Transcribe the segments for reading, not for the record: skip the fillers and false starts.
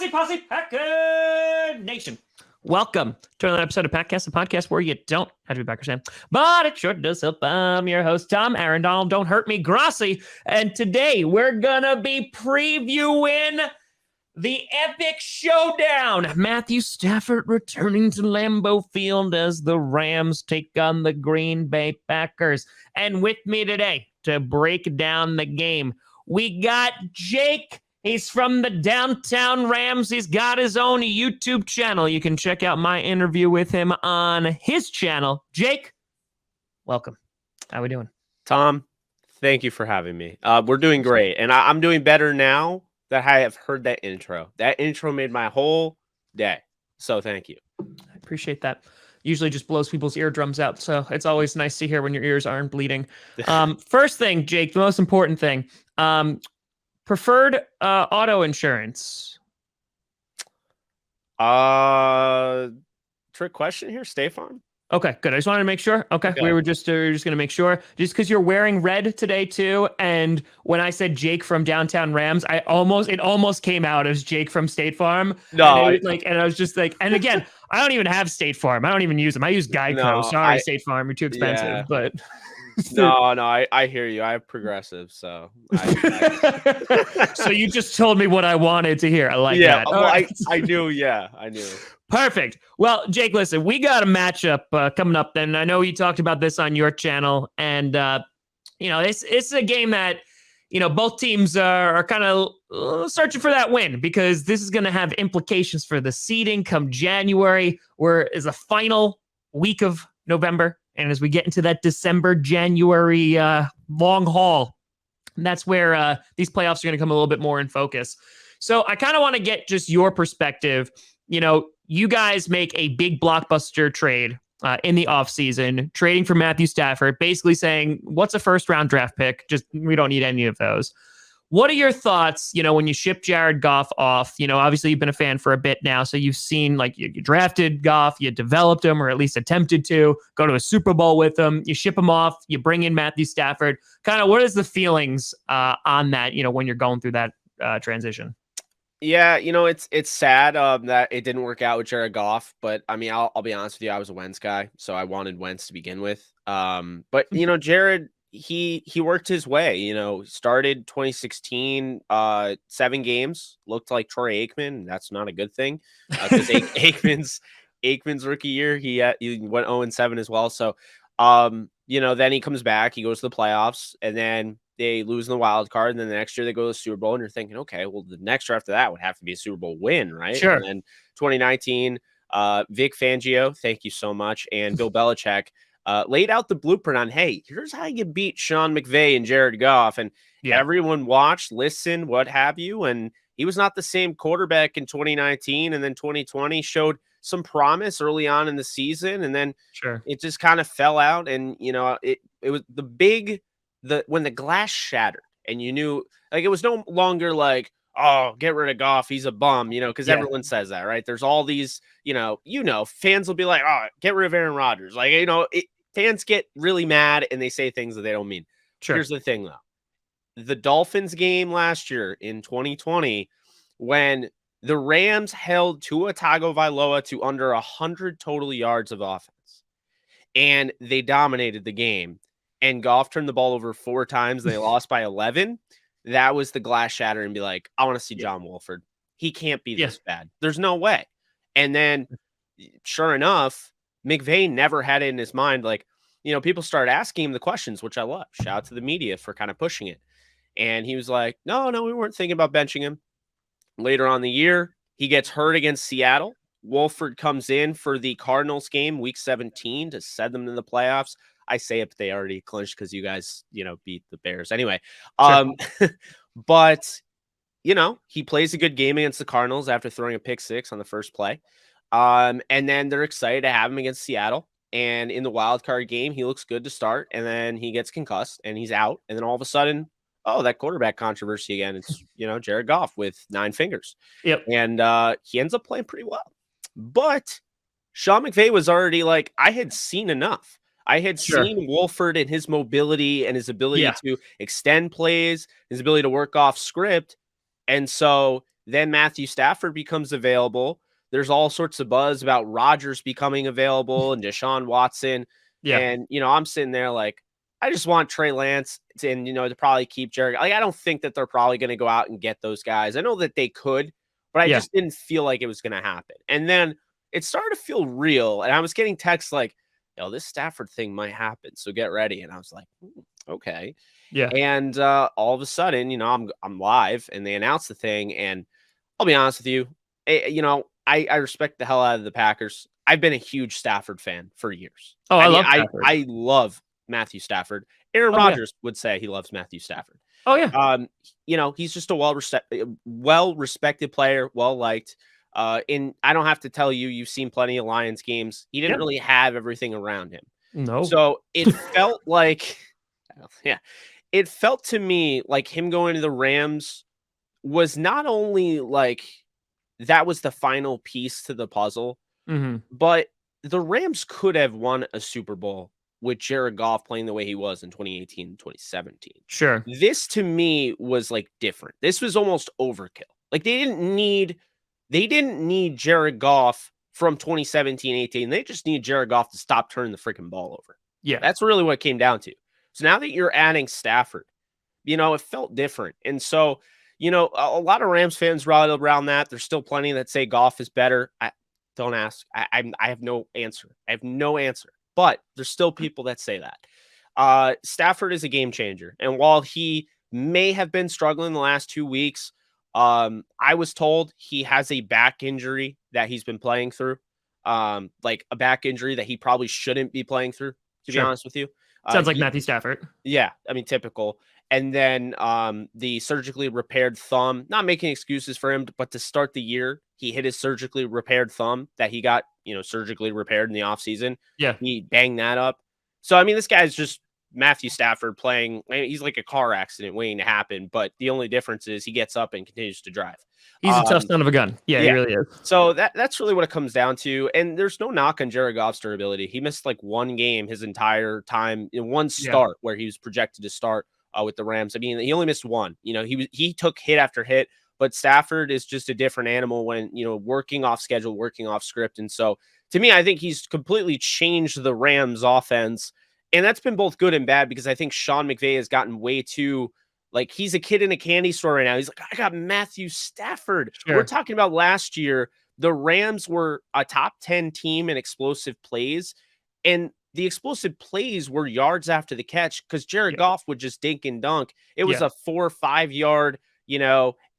Posse Packer Nation. Welcome to another episode of Packcast, the podcast where you don't have to be Packers fan, but it sure does help. I'm your host, Tom Aaron Donald. Don't hurt me, Grossi. And today we're going to be previewing the epic showdown. Matthew Stafford returning to Lambeau Field as the Rams take on the Green Bay Packers. And with me today to break down the game, we got Jake. He's from the Downtown Rams. He's got his own YouTube channel. You can check out my interview with him on his channel. Jake, welcome. How we doing? Tom, thank you for having me. We're doing great. And I'm doing better now that I have heard that intro. That intro made my whole day. So thank you. I appreciate that. Usually just blows people's eardrums out. So it's always nice to hear when your ears aren't bleeding. First thing, Jake, the most important thing. Preferred auto insurance? Trick question here. State Farm. Okay, good. I just wanted to make sure. Okay. We were just going to make sure. Just because you're wearing red today too, and when I said Jake from Downtown Rams, it almost came out as Jake from State Farm. No, and I was just like, and again, I don't even have State Farm. I don't even use them. I use Geico. No, Sorry, State Farm, you're too expensive. Yeah. But no, I hear you. I have Progressive, so. So you just told me what I wanted to hear. I like that. Well, right. I knew. Yeah, I knew. Perfect. Well, Jake, listen, we got a matchup coming up. And I know you talked about this on your channel, and it's a game that both teams are kind of searching for that win, because this is going to have implications for the seeding come January, where is the final week of November. And as we get into that December-January long haul, that's where these playoffs are going to come a little bit more in focus. So I kind of want to get just your perspective. You guys make a big blockbuster trade in the offseason, trading for Matthew Stafford, basically saying, what's a first-round draft pick? Just, we don't need any of those. What are your thoughts, when you ship Jared Goff off? Obviously you've been a fan for a bit now, so you've seen, like, you drafted Goff, you developed him, or at least attempted to go to a Super Bowl with him. You ship him off, you bring in Matthew Stafford. Kind of, what is the feelings on that, when you're going through that transition? Yeah, it's sad that it didn't work out with Jared Goff, but I mean, I'll be honest with you, I was a Wentz guy, so I wanted Wentz to begin with. But Jared, he worked his way. Started 2016, 7 games, looked like Troy Aikman. That's not a good thing, because Aikman's rookie year, he went 0-7 as well. So, then he comes back, he goes to the playoffs, and then they lose in the wild card, and then the next year they go to the Super Bowl, and you're thinking, okay, well, the next year after that would have to be a Super Bowl win, right? Sure. And then 2019, Vic Fangio, thank you so much, and Bill Belichick laid out the blueprint on, hey, here's how you beat Sean McVay and Jared Goff, and everyone watched, listened, what have you, and he was not the same quarterback in 2019, and then 2020 showed some promise early on in the season, and then it just kind of fell out, and it was when the glass shattered, and you knew, like, it was no longer like, oh, get rid of Goff, he's a bum, because everyone says that, right? There's all these, fans will be like, oh, get rid of Aaron Rodgers. Like, fans get really mad and they say things that they don't mean. Sure. Here's the thing, though. The Dolphins game last year in 2020, when the Rams held Tua Tagovailoa to under 100 total yards of offense, and they dominated the game, and Goff turned the ball over 4 times, and they lost by 11. That was the glass shatter, and be like, I want to see John Wolford. He can't be this bad. There's no way. And then, sure enough, McVay never had it in his mind. Like, people started asking him the questions, which I love. Shout out to the media for kind of pushing it. And he was like, no, we weren't thinking about benching him. Later on in the year, he gets hurt against Seattle. Wolford comes in for the Cardinals game, week 17, to send them to the playoffs. I say it, but they already clinched because you guys, beat the Bears. Anyway, but, he plays a good game against the Cardinals after throwing a pick 6 on the first play. And then they're excited to have him against Seattle. And in the wild card game, he looks good to start. And then he gets concussed and he's out. And then all of a sudden, that quarterback controversy again. It's, Jared Goff with 9 fingers. Yep. And he ends up playing pretty well. But Sean McVay was already like, I had seen enough. I had seen Wolford and his mobility and his ability to extend plays, his ability to work off script. And so Then Matthew Stafford becomes available. There's all sorts of buzz about Rodgers becoming available and Deshaun Watson. Yeah. And, I'm sitting there like, I just want Trey Lance and, to probably keep Jerry. Like, I don't think that they're probably going to go out and get those guys. I know that they could, but I just didn't feel like it was going to happen. And then it started to feel real. And I was getting texts like, this Stafford thing might happen, so get ready. And I was like, okay. Yeah. And all of a sudden, I'm live and they announced the thing. And I'll be honest with you, I respect the hell out of the Packers. I've been a huge Stafford fan for years. Oh, I love Stafford. I love Matthew Stafford. Aaron Rodgers would say he loves Matthew Stafford. Oh, yeah. He's just a well-respected player, well-liked. And I don't have to tell you, you've seen plenty of Lions games. He didn't really have everything around him. No. So it felt like, it felt to me like him going to the Rams was not only like that was the final piece to the puzzle, but the Rams could have won a Super Bowl with Jared Goff playing the way he was in 2018 and 2017. Sure. This to me was like different. This was almost overkill. Like they didn't need Jared Goff from 2017-18. They just need Jared Goff to stop turning the freaking ball over. Yeah. That's really what it came down to. So now that you're adding Stafford, it felt different. And so, a lot of Rams fans rallied around that. There's still plenty that say Goff is better. Don't ask. I have no answer. But there's still people that say that. Stafford is a game changer. And while he may have been struggling the last 2 weeks, I was told he has a back injury that he's been playing through. Like a back injury that he probably shouldn't be playing through, to be honest with you. Sounds like Matthew Stafford. Yeah, I mean, typical. And then the surgically repaired thumb, not making excuses for him, but to start the year, he hit his surgically repaired thumb that he got, surgically repaired in the offseason. Yeah. He banged that up. So, I mean, this guy's just Matthew Stafford playing. He's like a car accident waiting to happen, but the only difference is he gets up and continues to drive. He's a tough son of a gun. Yeah, he really is. So that's really what it comes down to. And there's no knock on Jared Goff's durability. He missed like one game his entire time in one start where he was projected to start with the Rams. I mean, he only missed one. He took hit after hit, but Stafford is just a different animal when, working off schedule, working off script. And so to me, I think he's completely changed the Rams offense. And that's been both good and bad because I think Sean McVay has gotten way too, like, he's a kid in a candy store right now. He's like, I got Matthew Stafford. Sure. We're talking about last year. The Rams were a top 10 team in explosive plays. And the explosive plays were yards after the catch because Jared Goff would just dink and dunk. It was a 4 or 5 yard,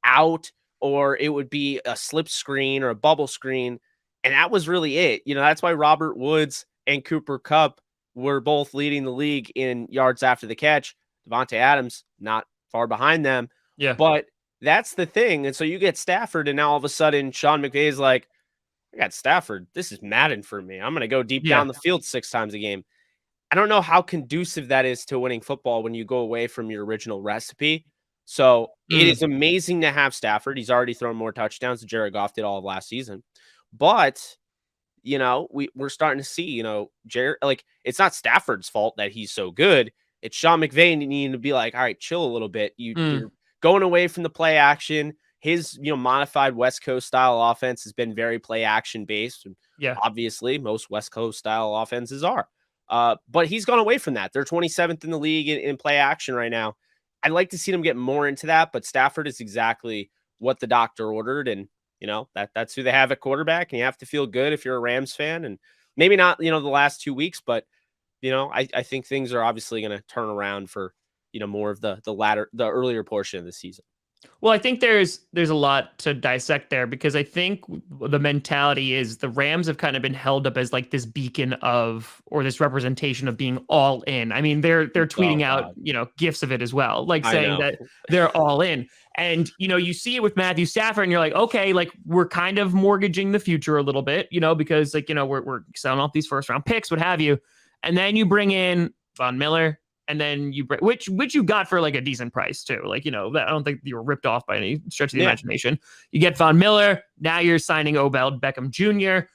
out, or it would be a slip screen or a bubble screen. And that was really it. That's why Robert Woods and Cooper Kupp were both leading the league in yards after the catch. Devontae Adams, not far behind them. Yeah. But that's the thing. And so you get Stafford, and now all of a sudden Sean McVay is like, I got Stafford. This is Madden for me. I'm going to go deep down the field 6 times a game. I don't know how conducive that is to winning football when you go away from your original recipe. So it is amazing to have Stafford. He's already thrown more touchdowns than Jared Goff did all of last season. But, we're starting to see, Jared, like, it's not Stafford's fault that he's so good. It's Sean McVay needing to be like, all right, chill a little bit. You're going away from the play action. His, modified West Coast style offense has been very play action based. Yeah. Obviously, most West Coast style offenses are. But he's gone away from that. They're 27th in the league in play action right now. I'd like to see them get more into that, but Stafford is exactly what the doctor ordered. And, that's who they have at quarterback. And you have to feel good if you're a Rams fan. And maybe not, the last 2 weeks, but, I think things are obviously going to turn around for, more of the earlier portion of the season. Well, I think there's a lot to dissect there because I think the mentality is the Rams have kind of been held up as like this beacon of, or this representation of being all in. I mean, they're tweeting out, gifs of it as well, like saying that they're all in. And, you see it with Matthew Stafford and you're like, okay, like we're kind of mortgaging the future a little bit, because like, we're selling off these first round picks, what have you. And then you bring in Von Miller. And then you bring, which you got for like a decent price too. Like, I don't think you were ripped off by any stretch of the imagination. You get Von Miller. Now you're signing Odell Beckham Jr.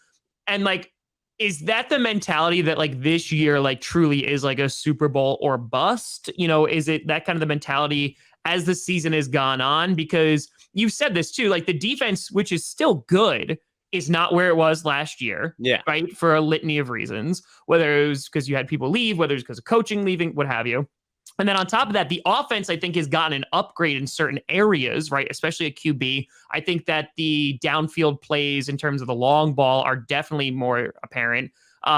And like, is that the mentality that like this year, like truly is like a Super Bowl or bust? Is it that kind of the mentality as the season has gone on, because you've said this too, like the defense, which is still good, is not where it was last year. Yeah. Right. For a litany of reasons, whether it was because you had people leave, whether it's because of coaching leaving, what have you. And then on top of that, the offense, I think, has gotten an upgrade in certain areas, right? Especially at QB. I think that the downfield plays in terms of the long ball are definitely more apparent.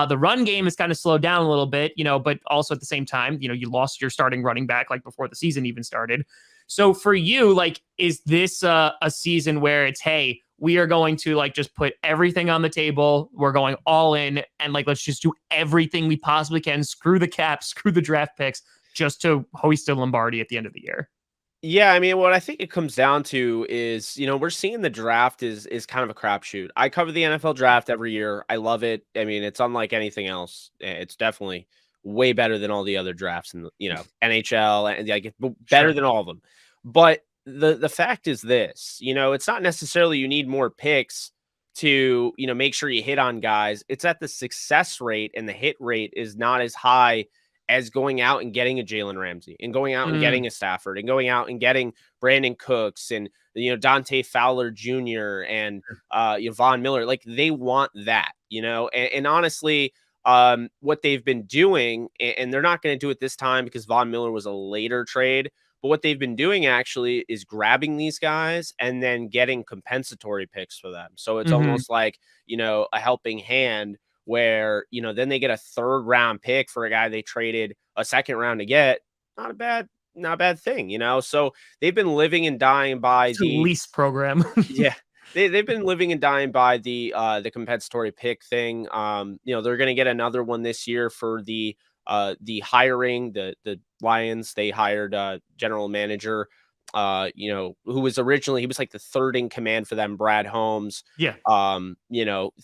The run game has kind of slowed down a little bit, but also at the same time, you lost your starting running back like before the season even started. So for you, like, is this a season where it's, hey, we are going to like just put everything on the table. We're going all in and like, let's just do everything we possibly can. Screw the cap, screw the draft picks, just to hoist a Lombardi at the end of the year. Yeah, I mean, what I think it comes down to is, we're seeing the draft is kind of a crapshoot. I cover the NFL draft every year. I love it. I mean, it's unlike anything else. It's definitely way better than all the other drafts in the, NHL, and like better than all of them. But the fact is this, it's not necessarily you need more picks to, make sure you hit on guys. It's that the success rate and the hit rate is not as high as going out and getting a Jalen Ramsey and going out and getting a Stafford and going out and getting Brandon Cooks and, Dante Fowler Jr. and, Von Miller. Like, they want that, and honestly, what they've been doing, and they're not going to do it this time because Von Miller was a later trade, but what they've been doing actually is grabbing these guys and then getting compensatory picks for them. So it's almost like, a helping hand where, then they get a 3rd round pick for a guy they traded a 2nd round to get. Not a bad thing, So they've been living and dying by the lease program. Yeah. They've been living and dying by the compensatory pick thing. They're going to get another one this year for the hiring, the Lions. They hired general manager, who was originally, he was like the 3rd in command for them, Brad Holmes. Yeah.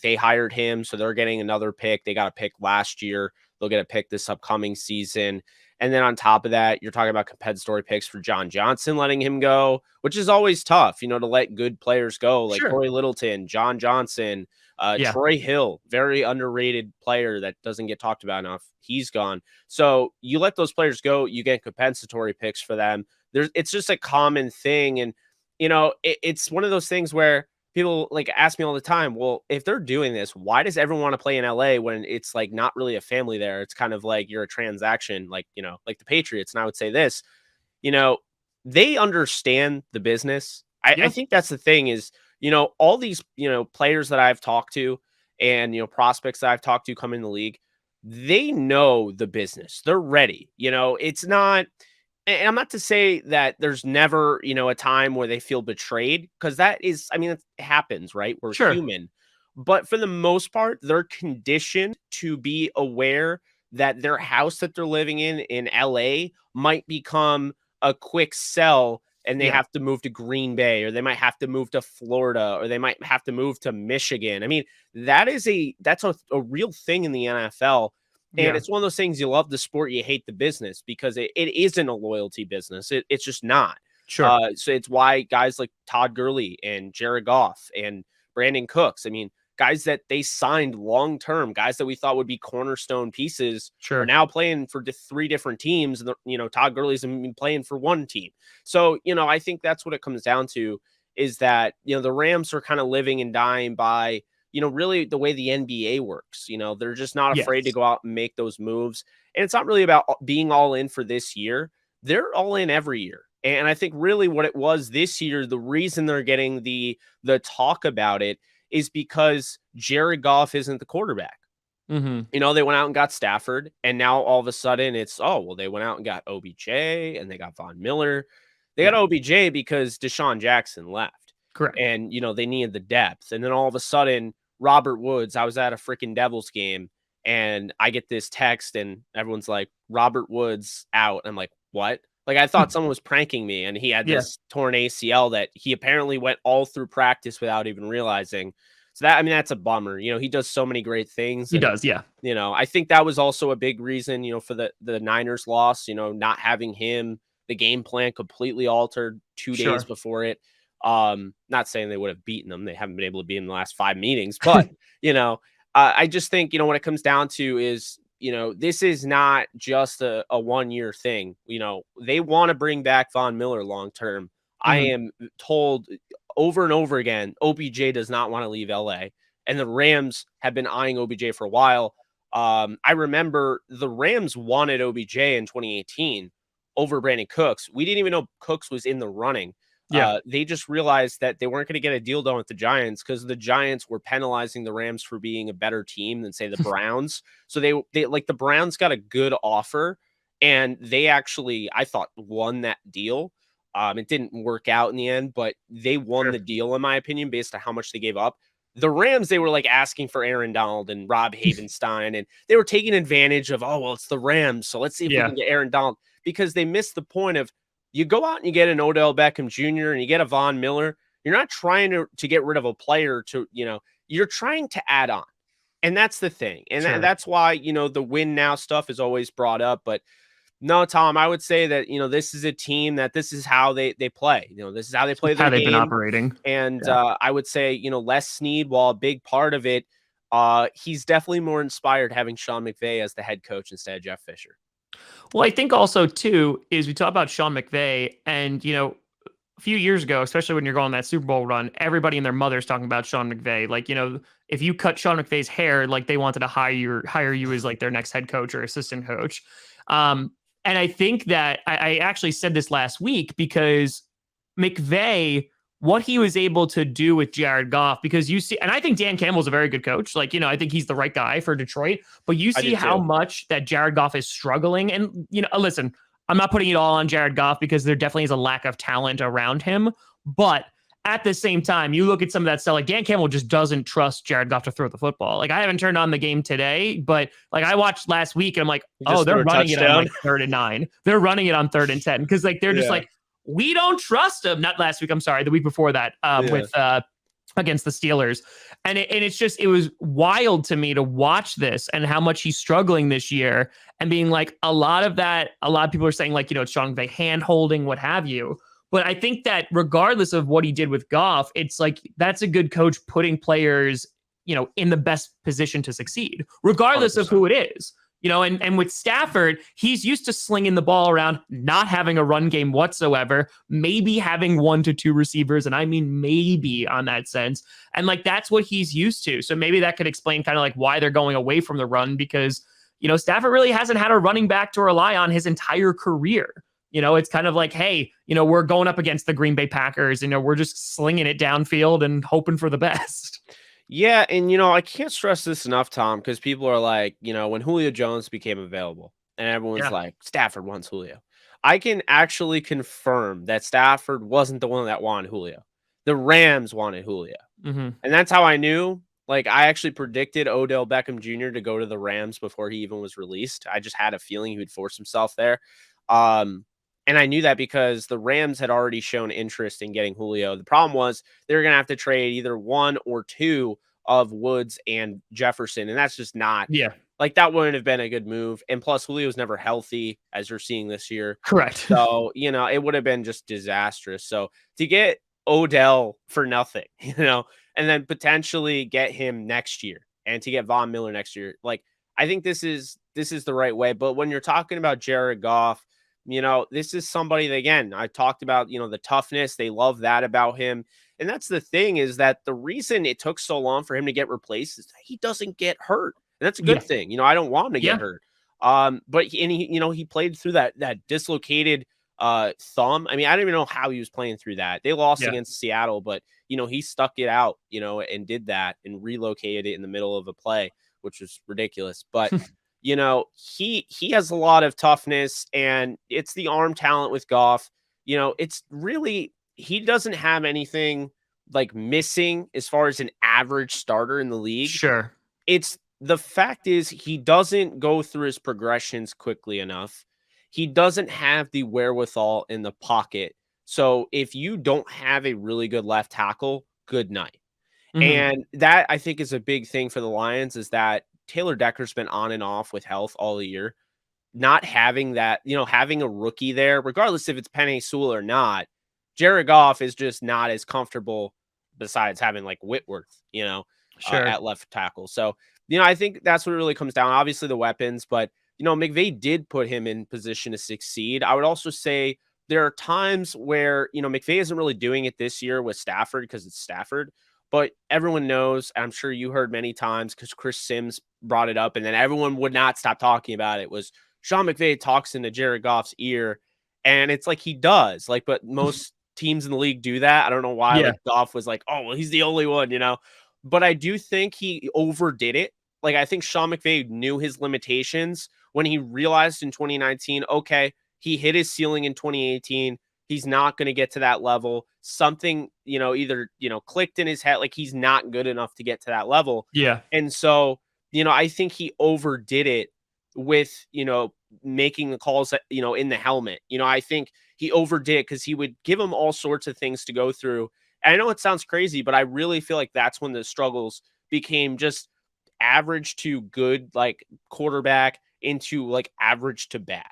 They hired him, so they're getting another pick. They got a pick last year. They'll get a pick this upcoming season. And then on top of that, you're talking about compensatory picks for John Johnson, letting him go, which is always tough, to let good players go, like Corey Littleton, John Johnson, Troy Hill, very underrated player that doesn't get talked about enough. He's gone. So you let those players go, you get compensatory picks for them. It's just a common thing. And, it's one of those things where people like ask me all the time, well, if they're doing this, why does everyone want to play in LA when it's like not really a family there? It's kind of like you're a transaction, like, like the Patriots. And I would say this, they understand the business. I think that's the thing is, all these, players that I've talked to and, prospects that I've talked to come in the league, they know the business. They're ready. It's not, and I'm not to say that there's never, a time where they feel betrayed, because that is, I mean, it happens, right? We're human. But for the most part, they're conditioned to be aware that their house that they're living in LA might become a quick sell, and they have to move to Green Bay, or they might have to move to Florida, or they might have to move to Michigan. I mean, that's a real thing in the NFL. And it's one of those things, you love the sport, you hate the business, because it isn't a loyalty business. It's just not. So it's why guys like Todd Gurley and Jared Goff and Brandon Cooks, I mean, guys that they signed long-term, guys that we thought would be cornerstone pieces, are now playing for 3 different teams. And, Todd Gurley's been playing for 1 team. So, I think that's what it comes down to, is that, the Rams are kind of living and dying by, really the way the NBA works. They're just not afraid to go out and make those moves. And it's not really about being all in for this year. They're all in every year. And I think really what it was this year, the reason they're getting the talk about it is because Jared Goff isn't the quarterback. They went out and got Stafford, and now all of a sudden it's, they went out and got OBJ and they got Von Miller. They got OBJ because Deshaun Jackson left. Correct. And, they needed the depth. And then all of a sudden, Robert Woods, I was at a freaking Devils game, and I get this text, and everyone's like, Robert Woods out. I'm like, what? Like, I thought someone was pranking me, and he had this torn ACL that he apparently went all through practice without even realizing. So that's a bummer. He does so many great things. He does. Yeah. I think that was also a big reason, for the Niners loss, not having him, the game plan completely altered 2 days before it. Not saying they would have beaten them. They haven't been able to beat them in the last 5 meetings, but, I just think, what it comes down to is, this is not just a 1-year thing. They want to bring back Von Miller long term. I am told over and over again, OBJ does not want to leave LA, and the Rams have been eyeing OBJ for a while. I remember the Rams wanted OBJ in 2018 over Brandon Cooks. We didn't even know Cooks was in the running. Yeah. They just realized that they weren't going to get a deal done with the Giants because the Giants were penalizing the Rams for being a better team than, say, the Browns. So they like the Browns got a good offer, and they actually, I thought, won that deal. It didn't work out in the end, but they won the deal, in my opinion, based on how much they gave up. The Rams, they were like asking for Aaron Donald and Rob Havenstein, and they were taking advantage of, oh, well, it's the Rams, so let's see if we can get Aaron Donald, because they missed the point of, you go out and you get an Odell Beckham Jr. and you get a Von Miller. You're not trying to get rid of a player you're trying to add on. And that's the thing. And that's why, the win now stuff is always brought up. But no, Tom, I would say that, this is a team that this is how they play. This is how they play their game. How they've been operating. And I would say, Les Snead, while a big part of it, he's definitely more inspired having Sean McVay as the head coach instead of Jeff Fisher. Well, I think also, too, is we talk about Sean McVay, and, a few years ago, especially when you're going that Super Bowl run, everybody and their mother's talking about Sean McVay. Like, if you cut Sean McVay's hair, like they wanted to hire you as like their next head coach or assistant coach. And I think that I actually said this last week because McVay, what he was able to do with Jared Goff, because you see, and I think Dan Campbell's a very good coach. Like, I think he's the right guy for Detroit, but you see how much that Jared Goff is struggling. And, listen, I'm not putting it all on Jared Goff because there definitely is a lack of talent around him. But at the same time, you look at some of that stuff, like Dan Campbell just doesn't trust Jared Goff to throw the football. Like, I haven't turned on the game today, but like I watched last week and I'm like, they're running it on like 3rd and 9. They're running it on 3rd and 10. Cause like, they're just like, we don't trust him. Not last week. I'm sorry. The week before that, with against the Steelers. And it was wild to me to watch this and how much he's struggling this year and being like, a lot of people are saying like, it's Sean McVay hand holding, what have you. But I think that regardless of what he did with Goff, it's like, that's a good coach putting players, in the best position to succeed, regardless 100%. Of who it is. And with Stafford, he's used to slinging the ball around, not having a run game whatsoever, maybe having 1 to 2 receivers. And I mean, maybe on that sense. And like, that's what he's used to. So maybe that could explain kind of like why they're going away from the run, because, Stafford really hasn't had a running back to rely on his entire career. It's kind of like, hey, we're going up against the Green Bay Packers, we're just slinging it downfield and hoping for the best. Yeah, and I can't stress this enough, Tom, because people are like, when Julio Jones became available, and everyone's like, Stafford wants Julio. I can actually confirm that Stafford wasn't the one that wanted Julio. The Rams wanted Julio. And that's how I knew. Like, I actually predicted Odell Beckham Jr. to go to the Rams before he even was released. I just had a feeling he would force himself there. And I knew that because the Rams had already shown interest in getting Julio. The problem was they were going to have to trade either 1 or 2 of Woods and Jefferson. And that's just not like, that wouldn't have been a good move. And plus Julio's never healthy, as you're seeing this year. Correct. So, it would have been just disastrous. So to get Odell for nothing, and then potentially get him next year and to get Von Miller next year, like, I think this is the right way. But when you're talking about Jared Goff, this is somebody that, again, I talked about, the toughness. They love that about him. And that's the thing, is that the reason it took so long for him to get replaced is that he doesn't get hurt. And that's a good thing. I don't want him to get hurt. But he played through that dislocated thumb. I mean, I don't even know how he was playing through that. They lost against Seattle, but he stuck it out, and did that and relocated it in the middle of a play, which was ridiculous. But he has a lot of toughness, and it's the arm talent with Goff. It's really, he doesn't have anything like missing as far as an average starter in the league. Sure. It's the fact is he doesn't go through his progressions quickly enough. He doesn't have the wherewithal in the pocket. So if you don't have a really good left tackle, good night. And that, I think, is a big thing for the Lions, is that Taylor Decker's been on and off with health all year. Not having that, having a rookie there, regardless if it's Penei Sewell or not, Jared Goff is just not as comfortable, besides having like Whitworth, Sure. at left tackle. So I think that's what it really comes down. Obviously the weapons, but McVay did put him in position to succeed. I would also say there are times where, McVay isn't really doing it this year with Stafford because it's Stafford, but everyone knows, I'm sure you heard many times because Chris Sims brought it up and then everyone would not stop talking about it, was Sean McVay talks into Jared Goff's ear. And it's like he does, like, but most teams in the league do that. I don't know why, Yeah. like, Goff was like, oh, well, he's the only one, but I do think he overdid it. Like, I think Sean McVay knew his limitations when he realized in 2019, okay, he hit his ceiling in 2018. He's not going to get to that level. Something, either, clicked in his head. Like, he's not good enough to get to that level. Yeah. And so, I think he overdid it with, making the calls, in the helmet. I think he overdid it because he would give him all sorts of things to go through. And I know it sounds crazy, but I really feel like that's when the struggles became just average to good, like quarterback into like average to bad.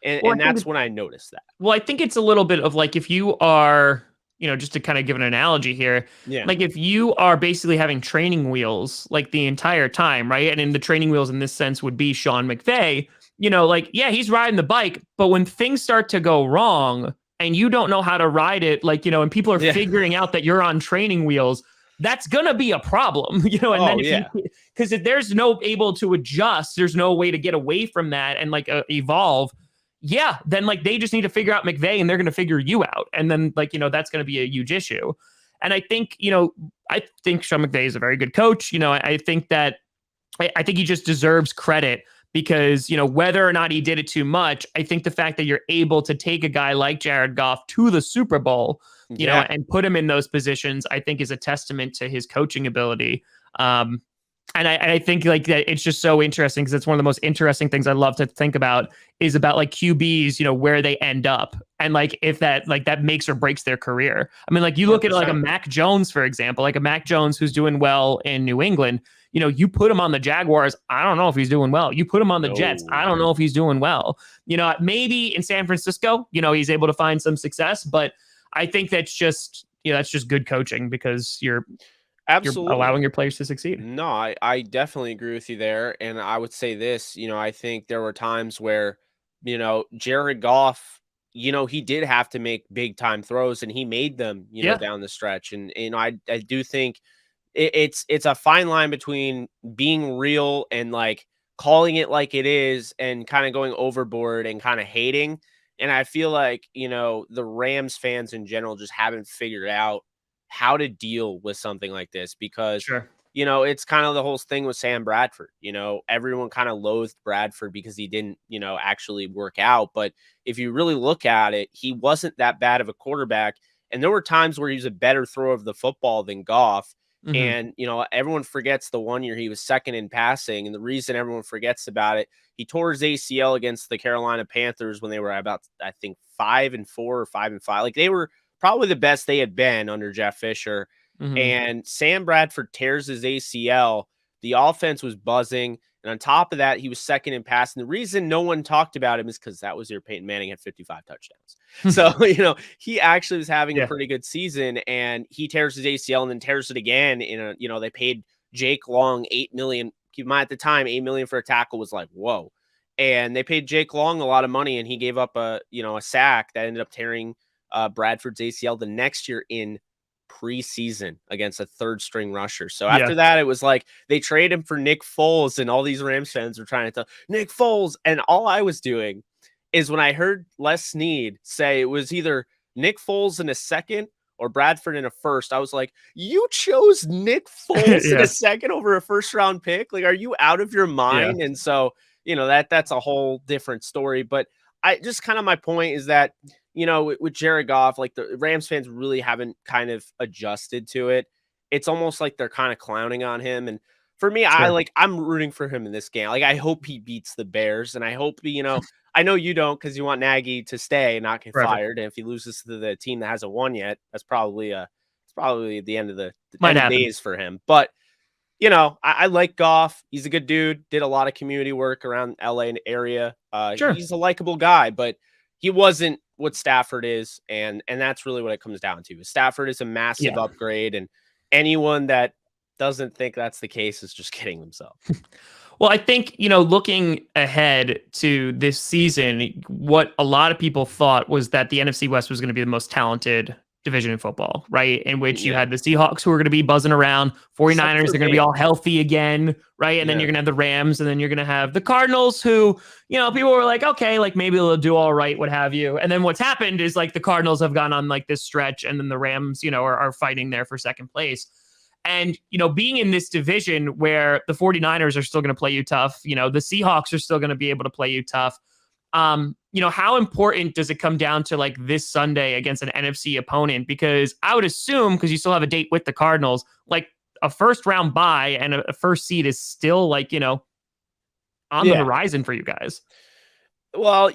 And that's when I noticed that. Well, I think it's a little bit of like if you are, just to kind of give an analogy here, Yeah. like if you are basically having training wheels like the entire time, right? And in the training wheels in this sense would be Sean McVay, like, yeah, he's riding the bike, but when things start to go wrong and you don't know how to ride it, like, and people are figuring out that you're on training wheels, that's going to be a problem, and then because if there's no able to adjust, there's no way to get away from that and like evolve. Yeah, then like they just need to figure out McVay and they're going to figure you out. And then like, that's going to be a huge issue. And I think, I think Sean McVay is a very good coach. I think that I think he just deserves credit because, whether or not he did it too much, I think the fact that you're able to take a guy like Jared Goff to the Super Bowl, and put him in those positions, I think is a testament to his coaching ability. And I think like that it's just so interesting because it's one of the most interesting things I love to think about is about like QBs, where they end up and like if that like that makes or breaks their career. I mean, like you look 100%. At like a Mac Jones, for example, like a Mac Jones who's doing well in New England. You put him on the Jaguars, I don't know if he's doing well. You put him on the Jets, I don't know if he's doing well. Maybe in San Francisco, he's able to find some success, but I think that's just good coaching because you're allowing your players to succeed. No, I definitely agree with you there. And I would say this, I think there were times where, Jared Goff, he did have to make big time throws and he made them, down the stretch. And, I do think it's a fine line between being real and like calling it like it is and kind of going overboard and kind of hating. And I feel like, the Rams fans in general just haven't figured out how to deal with something like this because, it's kind of the whole thing with Sam Bradford. Everyone kind of loathed Bradford because he didn't, actually work out. But if you really look at it, he wasn't that bad of a quarterback. And there were times where he was a better thrower of the football than Goff. And, everyone forgets the one year he was second in passing. And the reason everyone forgets about it, he tore his ACL against the Carolina Panthers when they were about, I think, 5-4 or 5-5. Like they were probably the best they had been under Jeff Fisher. And Sam Bradford tears his ACL. The offense was buzzing. And on top of that, he was second in passing. The reason no one talked about him is because that was year Peyton Manning had 55 touchdowns. So, he actually was having a pretty good season and he tears his ACL and then tears it again they paid Jake Long $8 million. Keep in mind at the time, $8 million for a tackle was like, whoa. And they paid Jake Long a lot of money and he gave up a sack that ended up tearing Bradford's ACL the next year in preseason against a third string rusher. So after that, it was like they traded him for Nick Foles and all these Rams fans were trying to tell Nick Foles. And all I was doing is when I heard Les Snead say it was either Nick Foles in a second or Bradford in a first, I was like, you chose Nick Foles in a second over a first round pick? Like, are you out of your mind? And so, that's a whole different story. But I just kind of my point is that, with Jared Goff, like the Rams fans really haven't kind of adjusted to it. It's almost like they're kind of clowning on him. And for me, I'm rooting for him in this game. Like, I hope he beats the Bears and I hope, I know you don't because you want Nagy to stay and not get fired. And if he loses to the team that hasn't won yet, that's probably the end of the days for him. But, I like Goff. He's a good dude. Did a lot of community work around LA and area. He's a likable guy, but he wasn't what Stafford is. And that's really what it comes down to. Stafford is a massive upgrade. And anyone that doesn't think that's the case is just kidding themselves. Well, I think, looking ahead to this season, what a lot of people thought was that the NFC West was going to be the most talented division in football, right? In which you had the Seahawks who are going to be buzzing around, 49ers are going to be all healthy again, right? And then you're going to have the Rams, and then you're going to have the Cardinals who, people were like, okay, like maybe they'll do all right, what have you. And then what's happened is like the Cardinals have gone on like this stretch, and then the Rams, are fighting there for second place. And, being in this division where the 49ers are still going to play you tough, the Seahawks are still going to be able to play you tough. How important does it come down to like this Sunday against an NFC opponent? Because I would assume, because you still have a date with the Cardinals, like a first round bye and a first seed is still like, on the horizon for you guys. Well,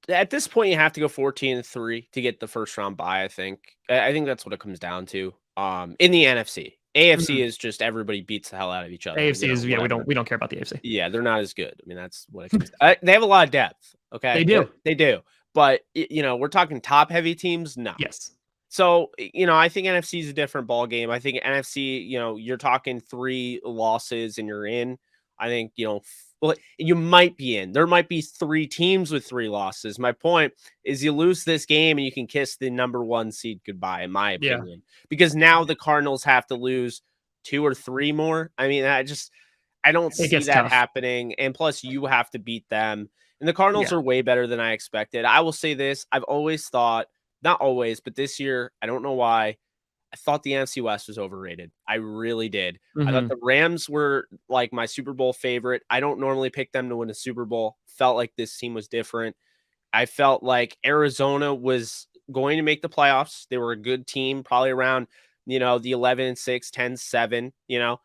at this point, you have to go 14-3 to get the first round bye. I think that's what it comes down to. In the NFC. AFC is just everybody beats the hell out of each other. AFC is we don't care about the AFC. Yeah, they're not as good. I mean, that's what it comes to. They have a lot of depth. Okay, they do. But we're talking top heavy teams. No. Yes. So I think NFC is a different ball game. I think NFC. You're talking 3 losses and you're in. I think you might be in. There might be 3 teams with 3 losses. My point is you lose this game and you can kiss the number 1 seed goodbye, in my opinion, because now the Cardinals have to lose 2 or 3 more. I mean, I don't see that happening. And plus you have to beat them. And the Cardinals are way better than I expected. I will say this. I've always thought, not always, but this year, I don't know why, I thought the NFC West was overrated. I really did. I thought the Rams were like my Super Bowl favorite. I don't normally pick them to win a Super Bowl. Felt like this team was different. I felt like Arizona was going to make the playoffs. They were a good team, probably around, the 11-6, 10-7.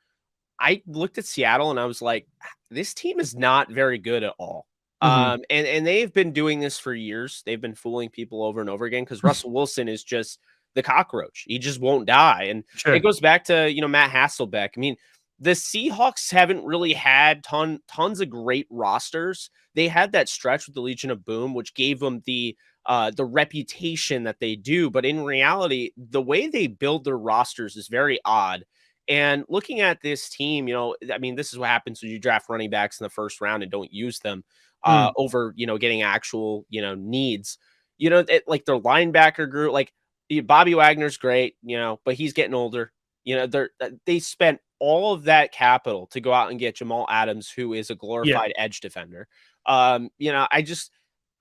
I looked at Seattle and I was like, this team is not very good at all. And they've been doing this for years. They've been fooling people over and over again because Russell Wilson is just the cockroach. He just won't die. And it goes back to, Matt Hasselbeck. I mean, the Seahawks haven't really had tons of great rosters. They had that stretch with the Legion of Boom, which gave them the reputation that they do. But in reality, the way they build their rosters is very odd. And looking at this team, this is what happens when you draft running backs in the first round and don't use them over, getting actual, needs. Like their linebacker group, like Bobby Wagner's great, but he's getting older. They spent all of that capital to go out and get Jamal Adams, who is a glorified edge defender. I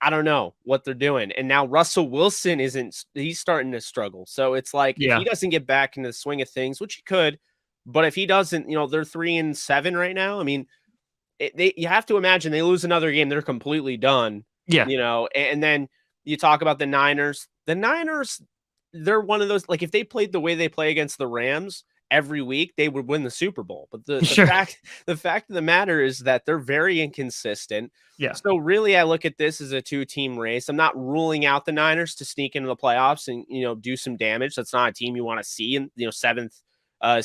don't know what they're doing. And now Russell Wilson he's starting to struggle. So it's like, if he doesn't get back into the swing of things, which he could, but if he doesn't, they're 3-7 right now. I mean, you have to imagine they lose another game, they're completely done. Yeah. And then you talk about the Niners. The Niners, they're one of those, like if they played the way they play against the Rams every week, they would win the Super Bowl. But the fact of the matter is that they're very inconsistent. Yeah. So really, I look at this as a 2-team race. I'm not ruling out the Niners to sneak into the playoffs and do some damage. That's not a team you want to see in 7th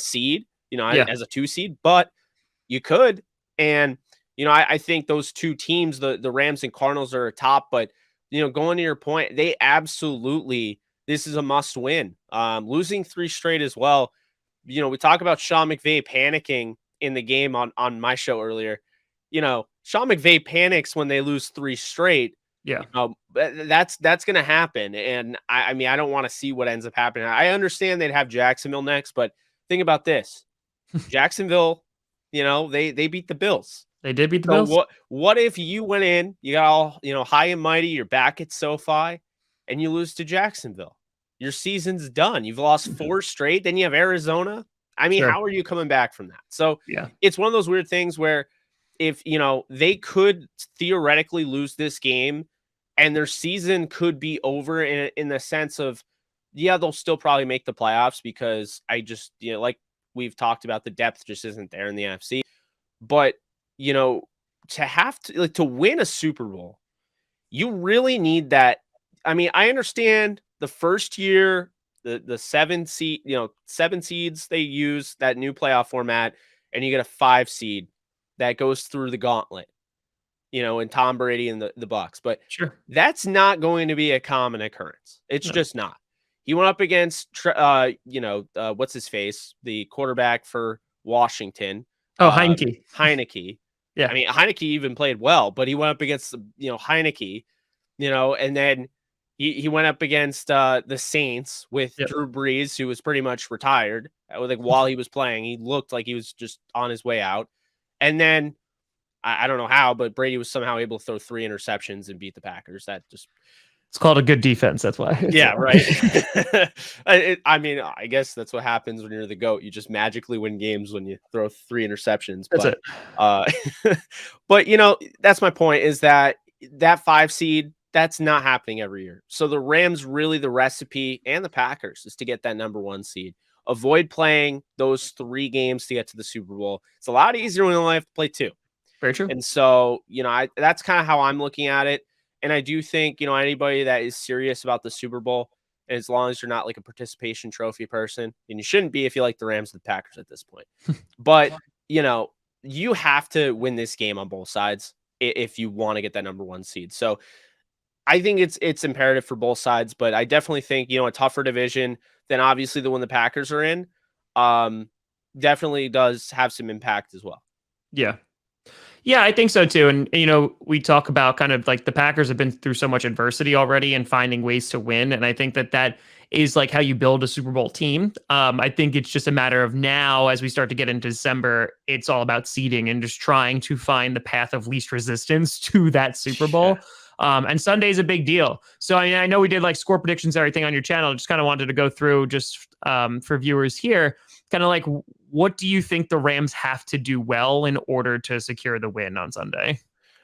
seed, as a 2 seed, but you could. And I think those 2 teams, the Rams and Cardinals, are top. But going to your point, they absolutely. This is a must win. Losing 3 straight as well. We talk about Sean McVay panicking in the game on my show earlier. Sean McVay panics when they lose 3 straight. Yeah. That's going to happen. And I mean, I don't want to see what ends up happening. I understand they'd have Jacksonville next, but think about this. Jacksonville, they beat the Bills. They did beat the Bills. What if you went in, you got all, high and mighty, you're back at SoFi, and you lose to Jacksonville? Your season's done. You've lost 4 straight. Then you have Arizona. I mean, how are you coming back from that? So it's one of those weird things where if, they could theoretically lose this game and their season could be over in the sense of, they'll still probably make the playoffs because I just, like we've talked about, the depth just isn't there in the NFC. But, to have to win a Super Bowl, you really need that. I mean, I understand the first year, the 7 seeds they use that new playoff format, and you get a 5 seed that goes through the gauntlet, and Tom Brady and the Bucks. But that's not going to be a common occurrence. It's just not. He went up against, what's his face, the quarterback for Washington, Oh, Heineke. Heineke. Yeah. I mean, Heineke even played well, but he went up against, Heineke, and then he went up against the Saints with Yep. Drew Brees, who was pretty much retired. Like while he was playing, he looked like he was just on his way out. And then I don't know how, but Brady was somehow able to throw 3 interceptions and beat the Packers. That just It's called a good defense. That's why. yeah, right. I mean, I guess that's what happens when you're the GOAT. You just magically win games when you throw 3 interceptions. That's But, it. but that's my point. Is that 5 seed? That's not happening every year. So the Rams really the recipe, and the Packers, is to get that number 1 seed. Avoid playing those 3 games to get to the Super Bowl. It's a lot easier when you only have to play 2. Very true. And so that's kind of how I'm looking at it. And I do think, anybody that is serious about the Super Bowl, as long as you're not like a participation trophy person, and you shouldn't be if you like the Rams and the Packers at this point. But, you have to win this game on both sides if you want to get that number 1 seed. So I think it's imperative for both sides, but I definitely think, a tougher division than obviously the one the Packers are in, definitely does have some impact as well. Yeah. Yeah, I think so too. And, we talk about kind of like the Packers have been through so much adversity already and finding ways to win. And I think that is like how you build a Super Bowl team. I think it's just a matter of now, as we start to get into December, it's all about seeding and just trying to find the path of least resistance to that Super Bowl. And Sunday is a big deal. So, I mean, I know we did like score predictions and everything on your channel. Just kind of wanted to go through just for viewers here, kind of like, what do you think the Rams have to do well in order to secure the win on Sunday?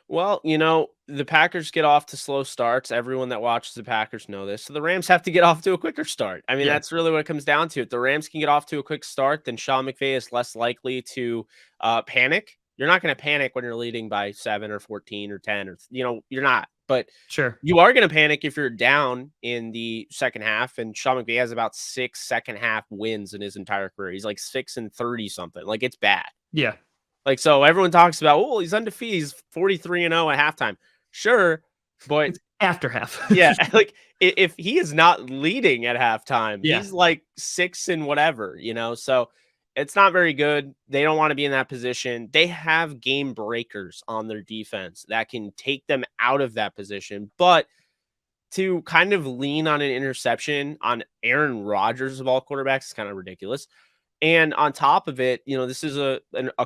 Well, the Packers get off to slow starts. Everyone that watches the Packers know this. So the Rams have to get off to a quicker start. I mean, Yeah. that's really what it comes down to. If the Rams can get off to a quick start, then Sean McVay is less likely to panic. You're not going to panic when you're leading by 7 or 14 or 10 or, you're not. But Sure. you are going to panic if you're down in the second half. And Sean McVay has about 6 second half wins in his entire career. He's like 6-30 something. Like, it's bad. Yeah. Like, so everyone talks about, oh, he's undefeated. He's 43-0 at halftime. Sure, but it's after half. yeah, like if he is not leading at halftime, Yeah. he's like 6 and whatever, So it's not very good. They don't want to be in that position. They have game breakers on their defense that can take them out of that position, but to kind of lean on an interception on Aaron Rodgers of all quarterbacks is kind of ridiculous. And on top of it, this is a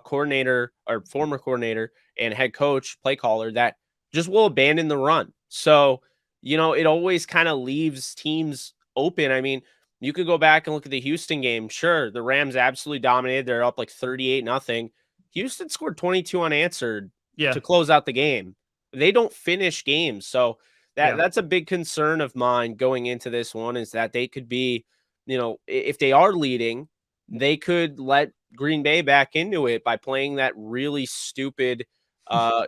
coordinator or former coordinator and head coach, play caller that just will abandon the run. So, it always kind of leaves teams open. I mean, you could go back and look at the Houston game. Sure, the Rams absolutely dominated. They're up like 38-0. Houston scored 22 unanswered to close out the game. They don't finish games. So that's a big concern of mine going into this one, is that they could be, if they are leading, they could let Green Bay back into it by playing that really stupid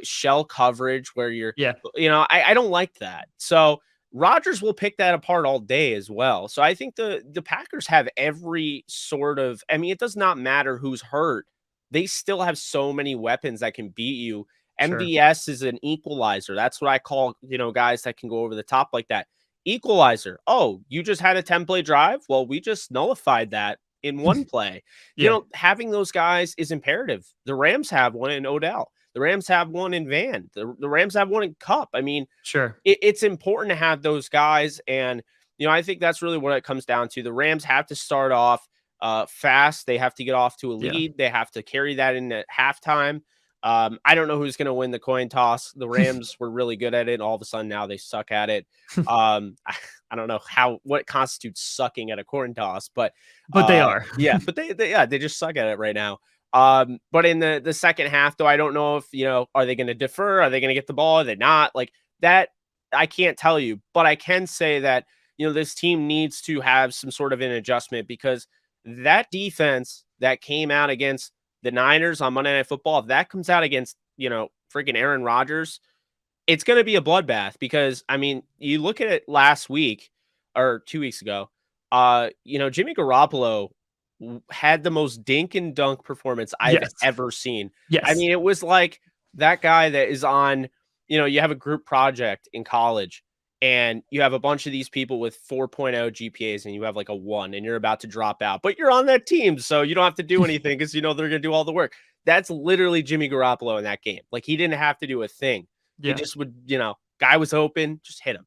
shell coverage where you're, I don't like that. So Rodgers will pick that apart all day as well. So I think the Packers have every sort of, I mean, it does not matter who's hurt. They still have so many weapons that can beat you. Sure. MVS is an equalizer. That's what I call, guys that can go over the top like that. Equalizer. Oh, you just had a 10-play drive? Well, we just nullified that in one play. Having those guys is imperative. The Rams have one in Odell. The Rams have one in Van. The Rams have one in Cup. I mean, sure, it's important to have those guys. And, I think that's really what it comes down to. The Rams have to start off fast. They have to get off to a lead. They have to carry that in at halftime. I don't know who's going to win the coin toss. The Rams were really good at it. All of a sudden now they suck at it. I don't know what constitutes sucking at a coin toss, but they are. Yeah, but they just suck at it right now. But in the second half, though, I don't know if, are they going to defer? Are they going to get the ball? Are they not? Like that, I can't tell you, but I can say that, this team needs to have some sort of an adjustment, because that defense that came out against the Niners on Monday Night Football, if that comes out against, freaking Aaron Rodgers, it's going to be a bloodbath. Because, I mean, you look at it last week or 2 weeks ago, Jimmy Garoppolo had the most dink and dunk performance I've ever seen. Yes. I mean, it was like that guy that is on, you have a group project in college and you have a bunch of these people with 4.0 GPAs and you have like a 1 and you're about to drop out, but you're on that team, so you don't have to do anything because you know they're going to do all the work. That's literally Jimmy Garoppolo in that game. Like, he didn't have to do a thing. He just would, guy was open, just hit him.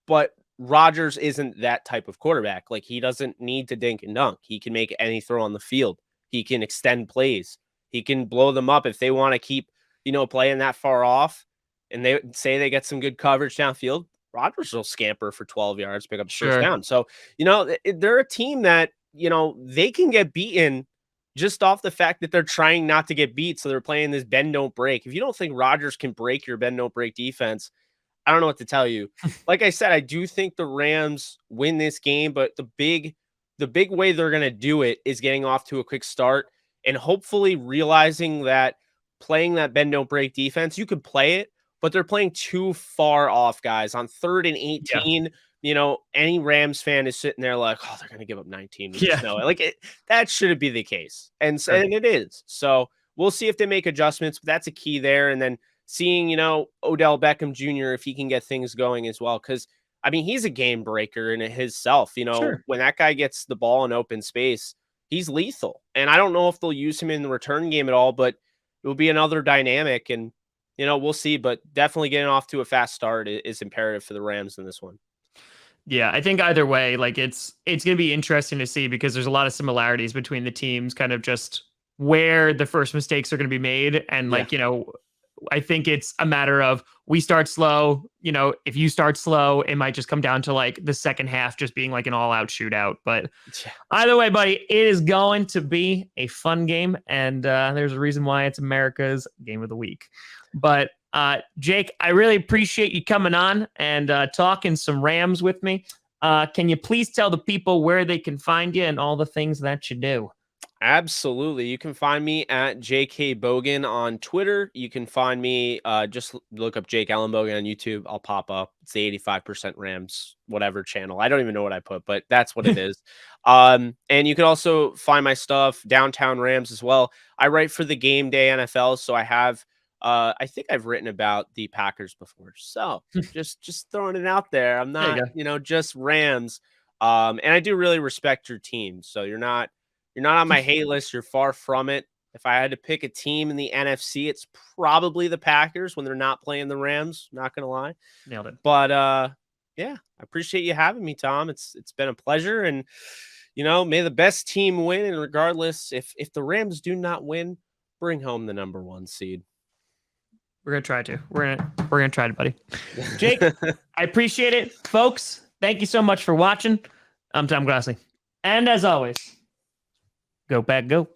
But Rodgers isn't that type of quarterback. Like, he doesn't need to dink and dunk. He can make any throw on the field. He can extend plays. He can blow them up if they want to keep, playing that far off and they say they get some good coverage downfield. Rodgers will scamper for 12 yards, pick up the first down. So, they're a team that, they can get beaten just off the fact that they're trying not to get beat. So they're playing this bend, don't break. If you don't think Rodgers can break your bend, don't break defense, I don't know what to tell you. Like I said, I do think the Rams win this game, but the big way they're going to do it is getting off to a quick start and hopefully realizing that playing that bend, don't break defense, you could play it, but they're playing too far off, guys. On 3rd and 18, any Rams fan is sitting there like, oh, they're going to give up 19. We just know it. Like, that shouldn't be the case. And it is. So we'll see if they make adjustments, but that's a key there. And then seeing, Odell Beckham Jr., if he can get things going as well. Because, I mean, he's a game breaker in himself. When that guy gets the ball in open space, he's lethal. And I don't know if they'll use him in the return game at all, but it will be another dynamic. And, we'll see. But definitely getting off to a fast start is imperative for the Rams in this one. Yeah, I think either way, like it's going to be interesting to see because there's a lot of similarities between the teams, kind of just where the first mistakes are going to be made. And I think it's a matter of we start slow. If you start slow, it might just come down to like the second half just being like an all-out shootout. But either way, buddy, it is going to be a fun game. And there's a reason why it's America's Game of the Week. But Jake, I really appreciate you coming on and talking some Rams with me. Can you please tell the people where they can find you and all the things that you do? Absolutely. You can find me at JK Bogan on Twitter. You can find me, just look up Jake Allen Bogan on YouTube. I'll pop up. It's the 85% Rams, whatever channel. I don't even know what I put, but that's what it is. And you can also find my stuff, Downtown Rams as well. I write for the Game Day NFL, so I have, I think I've written about the Packers before. So just throwing it out there. I'm not, just Rams. And I do really respect your team. So you're not on my hate list. You're far from it. If I had to pick a team in the NFC, it's probably the Packers when they're not playing the Rams. Not going to lie. Nailed it. But yeah, I appreciate you having me, Tom. It's been a pleasure. And, may the best team win. And regardless, if the Rams do not win, bring home the number 1 seed. We're going to try to. We're going to try to, buddy. Jake, I appreciate it. Folks, thank you so much for watching. I'm Tom Grossi. And as always, go Pack, go.